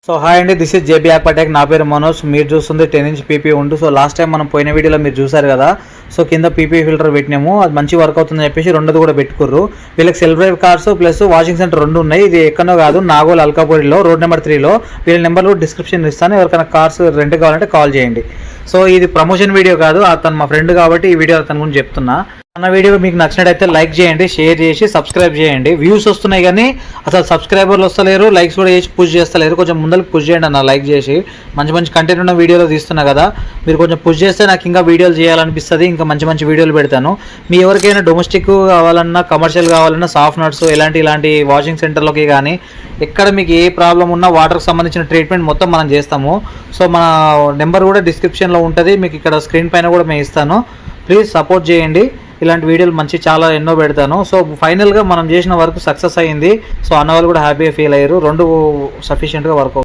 So hi అండి, this is JB ఆక్వాటెక్. నా పేరు మనోజ్. మీరు చూస్తుంది 10 ఇంచ్ పీపీ ఉండు. సో లాస్ట్ టైం మనం పోయిన వీడియోలో మీరు చూసారు కదా. సో కింద పీపీ ఫిల్టర్ పెట్టినాము, అది మంచి వర్క్ అవుతుందని చెప్పేసి రెండోది కూడా పెట్టుకుర్రు. వీళ్ళకి self drive cars plus washing centre రెండు ఉన్నాయి. ఇది ఎక్కడో కాదు, నాగోల్ అల్కాపూరిలో రోడ్ నెంబర్ 3లో. వీళ్ళ నెంబర్లు డిస్క్రిప్షన్ ఇస్తాను, ఎవరికైనా కార్స్ రెంట్ కావాలంటే కాల్ చేయండి. సో ఇది ప్రమోషన్ వీడియో కాదు, అతను మా ఫ్రెండ్ కాబట్టి ఈ వీడియో అతని గురించి చెప్తున్నా. మన వీడియో మీకు నచ్చినట్టయితే లైక్ చేయండి, షేర్ చేసి సబ్స్క్రైబ్ చేయండి. వ్యూస్ వస్తున్నాయి కానీ అసలు సబ్స్క్రైబర్లు వస్తలేరు, లైక్స్ కూడా చేసి పుష్ చేస్తలేరు. కొంచెం ముందరికి పుష్ చేయండి అన్న, లైక్ చేసి. మంచి మంచి కంటెంట్ ఉన్న వీడియోలో తీస్తున్నా కదా, మీరు కొంచెం పుష్ చేస్తే నాకు ఇంకా వీడియోలు చేయాలనిపిస్తుంది, ఇంకా మంచి మంచి వీడియోలు పెడతాను. మీ ఎవరికైనా డొమెస్టిక్ కావాలన్నా, కమర్షియల్ కావాలన్నా, సాఫ్ట్ నట్స్ ఇలాంటి వాషింగ్ సెంటర్లోకి కానీ ఎక్కడ మీకు ఏ ప్రాబ్లం ఉన్నా వాటర్కి సంబంధించిన ట్రీట్మెంట్ మొత్తం మనం చేస్తాము. సో మన నెంబర్ కూడా డిస్క్రిప్షన్లో ఉంటుంది, మీకు ఇక్కడ స్క్రీన్ పైన కూడా మేము ఇస్తాను. ప్లీజ్ సపోర్ట్ చేయండి. ఇలాంటి వీడియోలు మంచి చాలా ఎన్నో పెడతాను. సో ఫైనల్గా మనం చేసిన వర్క్ సక్సెస్ అయ్యింది. సో అన్న వాళ్ళు కూడా హ్యాపీగా ఫీల్ అయ్యారు. రెండు సఫిషియెంట్గా వర్క్ అవుతుంది.